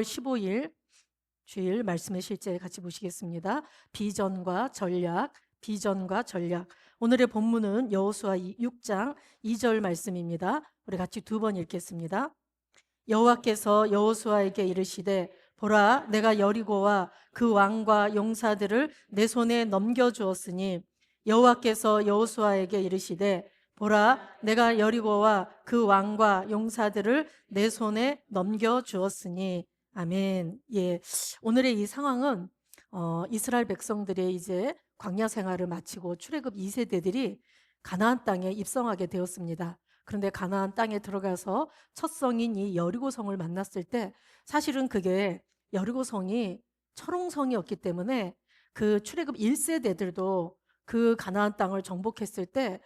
15일 주일 말씀의 실제 같이 보시겠습니다. 비전과 전략, 비전과 전략. 오늘의 본문은 여호수아 6장 2절 말씀입니다. 우리 같이 두 번 읽겠습니다. 여호와께서 여호수아에게 이르시되 보라, 내가 여리고와 그 왕과 용사들을 내 손에 넘겨주었으니, 여호와께서 여호수아에게 이르시되 보라, 내가 여리고와 그 왕과 용사들을 내 손에 넘겨주었으니. 아멘. 예, 오늘의 이 상황은 이스라엘 백성들의 이제 광야 생활을 마치고 출애굽 2세대들이 가나안 땅에 입성하게 되었습니다. 그런데 가나안 땅에 들어가서 첫 성인 이 여리고성을 만났을 때 사실은 그게 여리고성이 철옹성이었기 때문에 그 출애굽 1세대들도 그 가나안 땅을 정복했을 때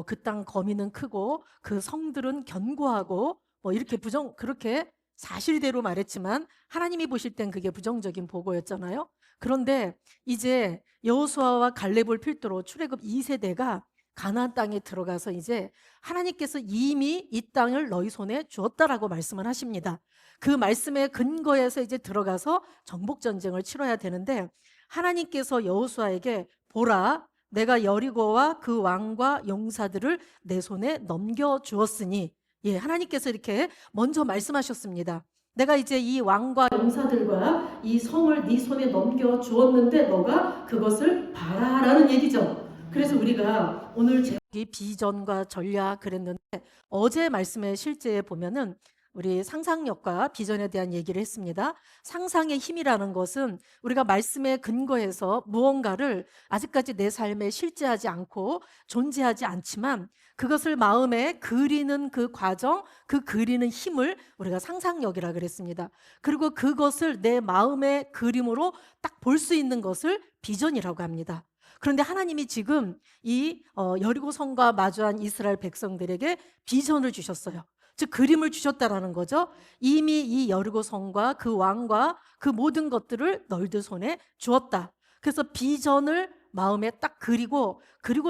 그 땅 거미는 크고 그 성들은 견고하고 이렇게 그렇게 사실대로 말했지만 하나님이 보실 땐 그게 부정적인 보고였잖아요. 그런데 이제 여호수아와 갈렙을 필두로 출애굽 2세대가 가나안 땅에 들어가서 이제 하나님께서 이미 이 땅을 너희 손에 주었다라고 말씀을 하십니다. 그 말씀의 근거에서 이제 들어가서 정복 전쟁을 치러야 되는데, 하나님께서 여호수아에게 보라, 내가 여리고와 그 왕과 용사들을 내 손에 넘겨 주었으니, 예, 하나님께서 이렇게 먼저 말씀하셨습니다. 내가 이제 이 왕과 용사들과 이 성을 네 손에 넘겨 주었는데 너가 그것을 봐라라는 얘기죠. 그래서 우리가 오늘 제목이 비전과 전략 그랬는데, 어제 말씀의 실제에 보면은 우리 상상력과 비전에 대한 얘기를 했습니다. 상상의 힘이라는 것은 우리가 말씀에 근거해서 무언가를 아직까지 내 삶에 실제하지 않고 존재하지 않지만 그것을 마음에 그리는 그 과정, 그 그리는 힘을 우리가 상상력이라 그랬습니다. 그리고 그것을 내 마음의 그림으로 딱 볼 수 있는 것을 비전이라고 합니다. 그런데 하나님이 지금 이 여리고성과 마주한 이스라엘 백성들에게 비전을 주셨어요. 즉 그림을 주셨다라는 거죠. 이미 이 여리고성과 그 왕과 그 모든 것들을 너희들 손에 주었다. 그래서 비전을 마음에 딱 그리고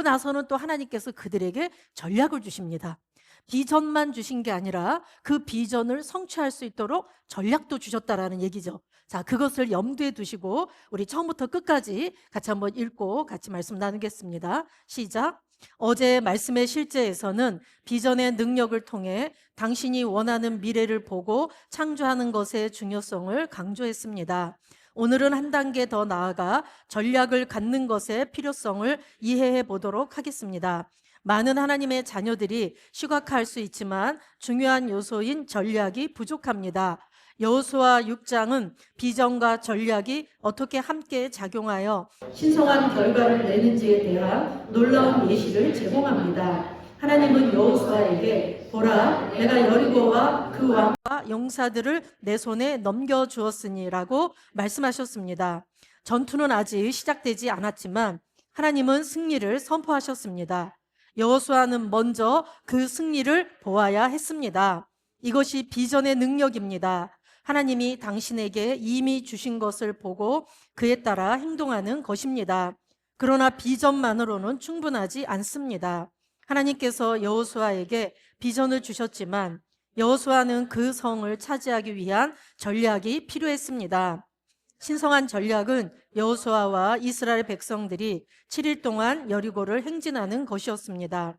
나서는 또 하나님께서 그들에게 전략을 주십니다. 비전만 주신 게 아니라 그 비전을 성취할 수 있도록 전략도 주셨다라는 얘기죠. 자, 그것을 염두에 두시고 우리 처음부터 끝까지 같이 한번 읽고 같이 말씀 나누겠습니다. 시작. 어제 말씀의 실제에서는 비전의 능력을 통해 당신이 원하는 미래를 보고 창조하는 것의 중요성을 강조했습니다. 오늘은 한 단계 더 나아가 전략을 갖는 것의 필요성을 이해해 보도록 하겠습니다. 많은 하나님의 자녀들이 시각화할 수 있지만 중요한 요소인 전략이 부족합니다. 여호수아 6장은 비전과 전략이 어떻게 함께 작용하여 신성한 결과를 내는지에 대한 놀라운 예시를 제공합니다. 하나님은 여호수아에게 보라, 내가 여리고와 그 왕과 용사들을 내 손에 넘겨주었으니라고 말씀하셨습니다. 전투는 아직 시작되지 않았지만 하나님은 승리를 선포하셨습니다. 여호수아는 먼저 그 승리를 보아야 했습니다. 이것이 비전의 능력입니다. 하나님이 당신에게 이미 주신 것을 보고 그에 따라 행동하는 것입니다. 그러나 비전만으로는 충분하지 않습니다. 하나님께서 여호수아에게 비전을 주셨지만 여호수아는 그 성을 차지하기 위한 전략이 필요했습니다. 신성한 전략은 여호수아와 이스라엘 백성들이 7일 동안 여리고를 행진하는 것이었습니다.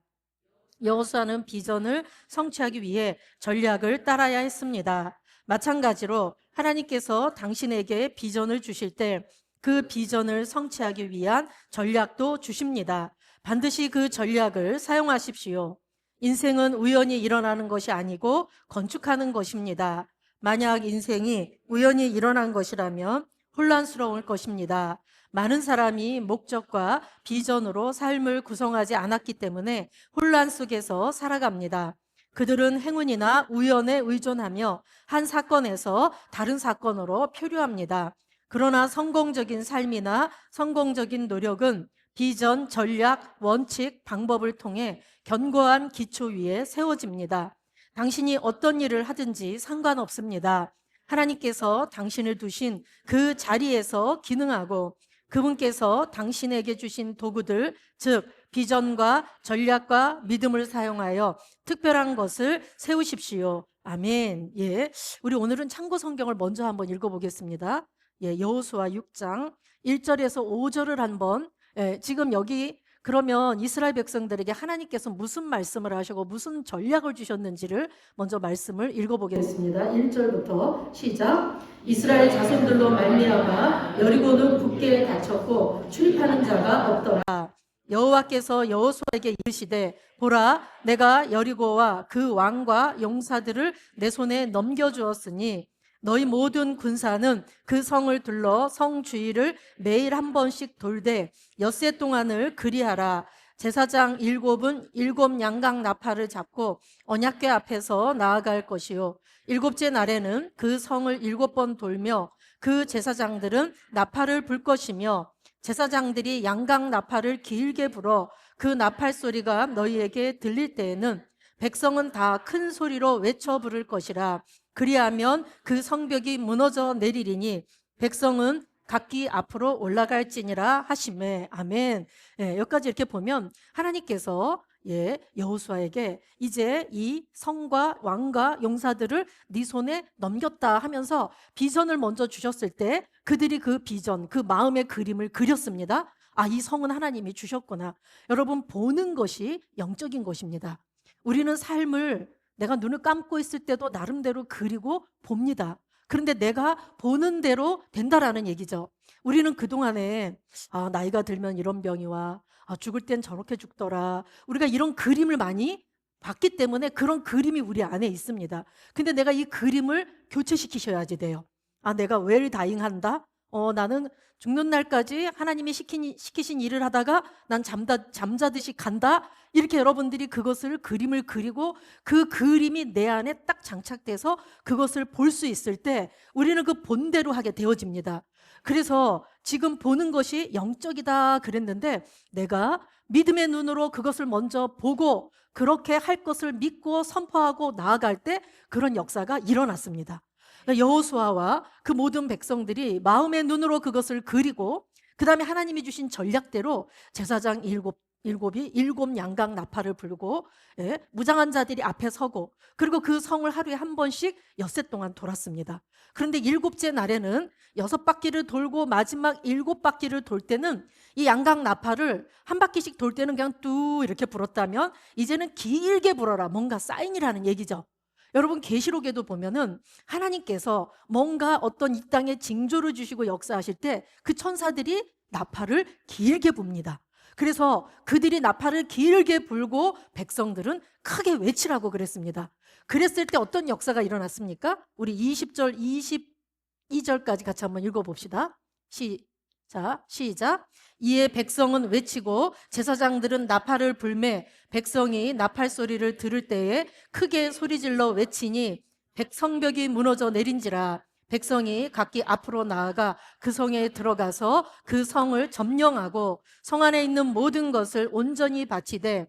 여호수아는 비전을 성취하기 위해 전략을 따라야 했습니다. 마찬가지로 하나님께서 당신에게 비전을 주실 때 그 비전을 성취하기 위한 전략도 주십니다. 반드시 그 전략을 사용하십시오. 인생은 우연히 일어나는 것이 아니고 건축하는 것입니다. 만약 인생이 우연히 일어난 것이라면 혼란스러울 것입니다. 많은 사람이 목적과 비전으로 삶을 구성하지 않았기 때문에 혼란 속에서 살아갑니다. 그들은 행운이나 우연에 의존하며 한 사건에서 다른 사건으로 표류합니다. 그러나 성공적인 삶이나 성공적인 노력은 비전, 전략, 원칙, 방법을 통해 견고한 기초 위에 세워집니다. 당신이 어떤 일을 하든지 상관없습니다. 하나님께서 당신을 두신 그 자리에서 기능하고 그분께서 당신에게 주신 도구들, 즉 비전과 전략과 믿음을 사용하여 특별한 것을 세우십시오. 아멘. 예. 우리 오늘은 참고 성경을 먼저 한번 읽어보겠습니다. 예, 여호수아 6장 1절에서 5절을 한번, 지금 여기 그러면 이스라엘 백성들에게 하나님께서 무슨 말씀을 하시고 무슨 전략을 주셨는지를 먼저 말씀을 읽어보겠습니다. 1절부터 시작. 이스라엘 자손들로 말미암아 여리고는 굳게 닫혔고 출입하는 자가 없더라. 여호와께서 여호수아에게 이르시되 보라, 내가 여리고와 그 왕과 용사들을 내 손에 넘겨주었으니 너희 모든 군사는 그 성을 둘러 성 주위를 매일 한 번씩 돌되 엿새 동안을 그리하라. 제사장 7은 7 양각 나팔을 잡고 언약궤 앞에서 나아갈 것이요 7째 날에는 그 성을 7번 돌며 그 제사장들은 나팔을 불 것이며 제사장들이 양각 나팔을 길게 불어 그 나팔 소리가 너희에게 들릴 때에는 백성은 다 큰 소리로 외쳐 부를 것이라. 그리하면 그 성벽이 무너져 내리리니 백성은 각기 앞으로 올라갈지니라 하시매. 아멘. 예, 여기까지 이렇게 보면 하나님께서 여호수아에게 이제 이 성과 왕과 용사들을 네 손에 넘겼다 하면서 비전을 먼저 주셨을 때 그들이 그 비전, 그 마음의 그림을 그렸습니다. 아, 이 성은 하나님이 주셨구나. 여러분, 보는 것이 영적인 것입니다. 우리는 삶을 내가 눈을 감고 있을 때도 나름대로 그리고 봅니다. 그런데 내가 보는 대로 된다라는 얘기죠. 우리는 그동안에 나이가 들면 이런 병이 와, 죽을 땐 저렇게 죽더라, 우리가 이런 그림을 많이 봤기 때문에 그런 그림이 우리 안에 있습니다. 근데 내가 이 그림을 교체시키셔야지 돼요. 내가 웰 다잉 한다? 나는 죽는 날까지 하나님이 시키신 일을 하다가 난 잠자듯이 간다? 이렇게 여러분들이 그것을 그림을 그리고 그 그림이 내 안에 딱 장착돼서 그것을 볼 수 있을 때 우리는 그 본대로 하게 되어집니다. 그래서 지금 보는 것이 영적이다 그랬는데 내가 믿음의 눈으로 그것을 먼저 보고 그렇게 할 것을 믿고 선포하고 나아갈 때 그런 역사가 일어났습니다. 여호수아와 그 모든 백성들이 마음의 눈으로 그것을 그리고 그 다음에 하나님이 주신 전략대로 제사장 일곱이 7 양각 나팔을 불고 무장한 자들이 앞에 서고 그리고 그 성을 하루에 한 번씩 엿새 동안 돌았습니다. 그런데 7째 날에는 6바퀴를 돌고 마지막 7바퀴를 돌 때는 이 양각 나팔을 한 바퀴씩 돌 때는 그냥 뚜 이렇게 불었다면 이제는 길게 불어라, 뭔가 사인이라는 얘기죠. 여러분, 계시록에도 보면은 하나님께서 뭔가 어떤 이 땅에 징조를 주시고 역사하실 때 그 천사들이 나팔을 길게 붑니다. 그래서 그들이 나팔을 길게 불고 백성들은 크게 외치라고 그랬습니다. 그랬을 때 어떤 역사가 일어났습니까? 우리 20절, 22절까지 같이 한번 읽어봅시다. 시작. 이에 백성은 외치고 제사장들은 나팔을 불매 백성이 나팔 소리를 들을 때에 크게 소리질러 외치니 백성벽이 무너져 내린지라. 백성이 각기 앞으로 나아가 그 성에 들어가서 그 성을 점령하고 성 안에 있는 모든 것을 온전히 바치되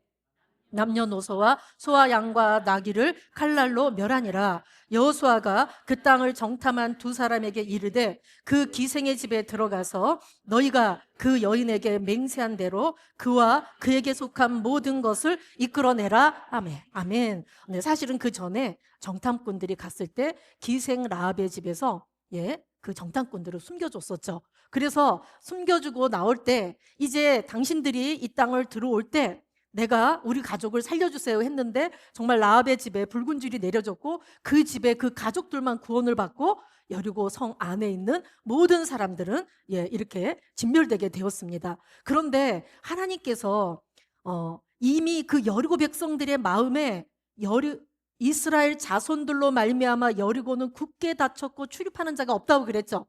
남녀노소와 소와 양과 나귀를 칼날로 멸하니라. 여호수아가 그 땅을 정탐한 2사람에게 이르되 그 기생의 집에 들어가서 너희가 그 여인에게 맹세한 대로 그와 그에게 속한 모든 것을 이끌어내라. 아멘. 네, 사실은 그 전에 정탐꾼들이 갔을 때 기생 라합의 집에서 그 정탐꾼들을 숨겨줬었죠. 그래서 숨겨주고 나올 때 이제 당신들이 이 땅을 들어올 때 내가 우리 가족을 살려주세요 했는데 정말 라합의 집에 붉은 줄이 내려졌고 그 집에 그 가족들만 구원을 받고 여리고 성 안에 있는 모든 사람들은 이렇게 진멸되게 되었습니다. 그런데 하나님께서 이미 그 여리고 백성들의 마음에 이스라엘 자손들로 말미암아 여리고는 굳게 닫혔고 출입하는 자가 없다고 그랬죠.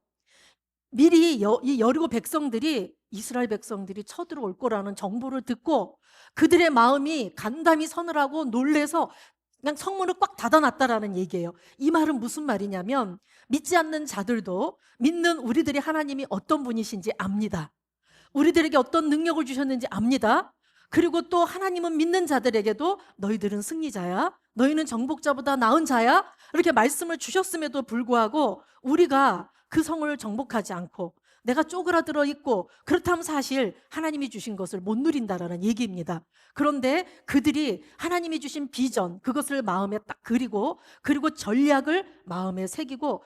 미리 이 여리고 백성들이 이스라엘 백성들이 쳐들어올 거라는 정보를 듣고 그들의 마음이 간담이 서늘하고 놀래서 그냥 성문을 꽉 닫아놨다라는 얘기예요. 이 말은 무슨 말이냐면 믿지 않는 자들도 믿는 우리들이 하나님이 어떤 분이신지 압니다. 우리들에게 어떤 능력을 주셨는지 압니다. 그리고 또 하나님은 믿는 자들에게도 너희들은 승리자야, 너희는 정복자보다 나은 자야, 이렇게 말씀을 주셨음에도 불구하고 우리가 그 성을 정복하지 않고 내가 쪼그라들어 있고 그렇다면 사실 하나님이 주신 것을 못 누린다라는 얘기입니다. 그런데 그들이 하나님이 주신 비전, 그것을 마음에 딱 그리고 전략을 마음에 새기고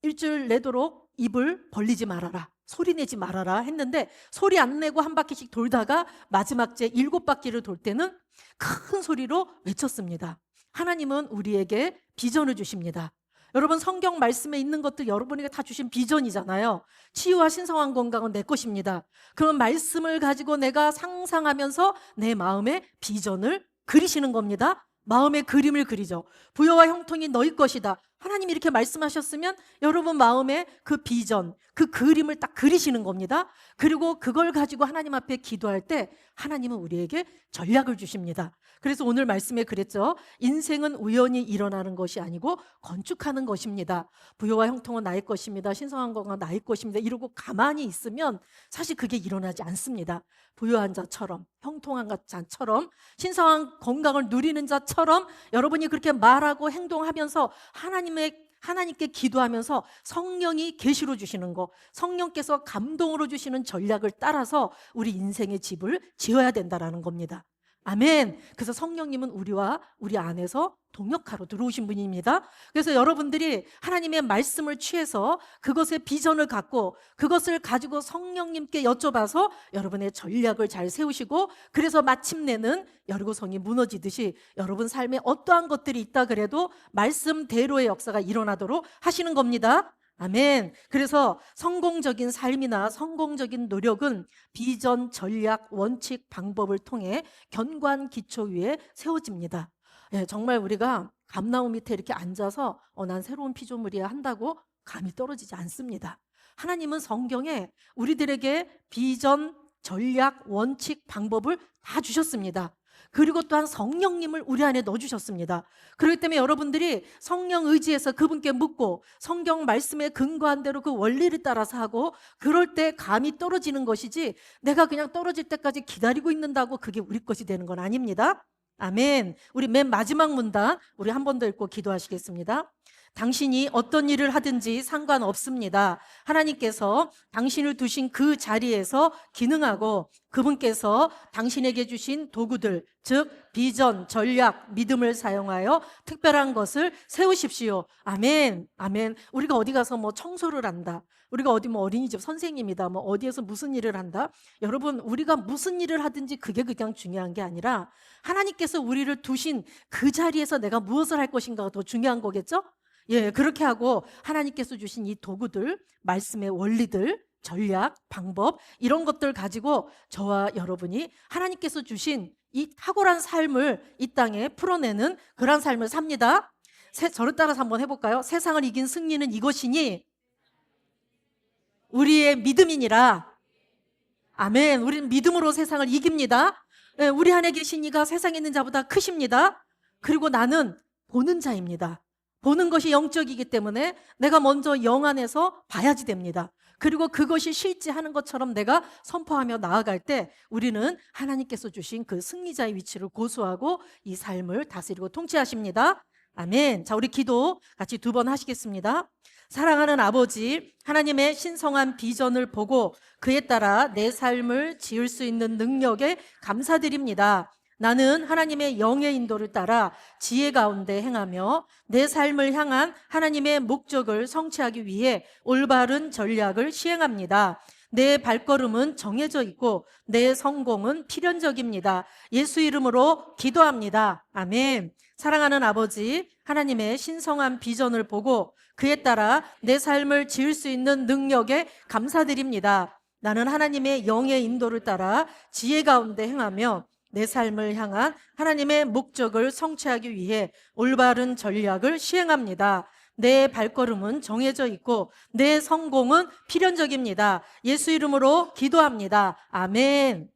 일주일 내도록 입을 벌리지 말아라, 소리 내지 말아라 했는데 소리 안 내고 한 바퀴씩 돌다가 마지막 제 7바퀴를 돌 때는 큰 소리로 외쳤습니다. 하나님은 우리에게 비전을 주십니다. 여러분, 성경 말씀에 있는 것들 여러분에게 다 주신 비전이잖아요. 치유와 신성한 건강은 내 것입니다. 그런 말씀을 가지고 내가 상상하면서 내 마음에 비전을 그리시는 겁니다. 마음의 그림을 그리죠. 부여와 형통이 너희 것이다. 하나님이 이렇게 말씀하셨으면 여러분 마음에 그 비전, 그 그림을 딱 그리시는 겁니다. 그리고 그걸 가지고 하나님 앞에 기도할 때 하나님은 우리에게 전략을 주십니다. 그래서 오늘 말씀에 그랬죠. 인생은 우연히 일어나는 것이 아니고 건축하는 것입니다. 부여와 형통은 나의 것입니다. 신성한 건강은 나의 것입니다. 이러고 가만히 있으면 사실 그게 일어나지 않습니다. 부유한 자처럼, 형통한 자처럼, 신성한 건강을 누리는 자처럼 여러분이 그렇게 말하고 행동하면서 하나님께 기도하면서 성령이 계시로 주시는 거, 성령께서 감동으로 주시는 전략을 따라서 우리 인생의 집을 지어야 된다라는 겁니다. 아멘. 그래서 성령님은 우리와 우리 안에서 동역하러 들어오신 분입니다. 그래서 여러분들이 하나님의 말씀을 취해서 그것의 비전을 갖고 그것을 가지고 성령님께 여쭤봐서 여러분의 전략을 잘 세우시고, 그래서 마침내는 여리고성이 무너지듯이 여러분 삶에 어떠한 것들이 있다 그래도 말씀대로의 역사가 일어나도록 하시는 겁니다. 아멘. 그래서 성공적인 삶이나 성공적인 노력은 비전, 전략, 원칙, 방법을 통해 견고한 기초 위에 세워집니다. 정말 우리가 감나무 밑에 이렇게 앉아서 난 새로운 피조물이야 한다고 감이 떨어지지 않습니다. 하나님은 성경에 우리들에게 비전, 전략, 원칙, 방법을 다 주셨습니다. 그리고 또한 성령님을 우리 안에 넣어주셨습니다. 그렇기 때문에 여러분들이 성령 의지해서 그분께 묻고 성경 말씀에 근거한 대로 그 원리를 따라서 하고, 그럴 때 감이 떨어지는 것이지 내가 그냥 떨어질 때까지 기다리고 있는다고 그게 우리 것이 되는 건 아닙니다. 아멘. 우리 맨 마지막 문단 우리 한 번 더 읽고 기도하시겠습니다. 당신이 어떤 일을 하든지 상관없습니다. 하나님께서 당신을 두신 그 자리에서 기능하고 그분께서 당신에게 주신 도구들, 즉 비전, 전략, 믿음을 사용하여 특별한 것을 세우십시오. 아멘. 아멘. 우리가 어디 가서 뭐 청소를 한다, 우리가 어디 뭐 어린이집 선생님이다, 뭐 어디에서 무슨 일을 한다, 여러분 우리가 무슨 일을 하든지 그게 그냥 중요한 게 아니라 하나님께서 우리를 두신 그 자리에서 내가 무엇을 할 것인가가 더 중요한 거겠죠? 그렇게 하고 하나님께서 주신 이 도구들, 말씀의 원리들, 전략, 방법, 이런 것들 가지고 저와 여러분이 하나님께서 주신 이 탁월한 삶을 이 땅에 풀어내는 그런 삶을 삽니다. 저를 따라서 한번 해볼까요? 세상을 이긴 승리는 이것이니 우리의 믿음이니라. 아멘. 우리는 믿음으로 세상을 이깁니다. 우리 안에 계신 이가 세상에 있는 자보다 크십니다. 그리고 나는 보는 자입니다. 보는 것이 영적이기 때문에 내가 먼저 영 안에서 봐야지 됩니다. 그리고 그것이 실제하는 것처럼 내가 선포하며 나아갈 때 우리는 하나님께서 주신 그 승리자의 위치를 고수하고 이 삶을 다스리고 통치하십니다. 아멘. 자, 우리 기도 같이 2번 하시겠습니다. 사랑하는 아버지, 하나님의 신성한 비전을 보고 그에 따라 내 삶을 지을 수 있는 능력에 감사드립니다. 나는 하나님의 영의 인도를 따라 지혜 가운데 행하며 내 삶을 향한 하나님의 목적을 성취하기 위해 올바른 전략을 시행합니다. 내 발걸음은 정해져 있고 내 성공은 필연적입니다. 예수 이름으로 기도합니다. 아멘. 사랑하는 아버지, 하나님의 신성한 비전을 보고 그에 따라 내 삶을 지을 수 있는 능력에 감사드립니다. 나는 하나님의 영의 인도를 따라 지혜 가운데 행하며 내 삶을 향한 하나님의 목적을 성취하기 위해 올바른 전략을 시행합니다. 내 발걸음은 정해져 있고 내 성공은 필연적입니다. 예수 이름으로 기도합니다. 아멘.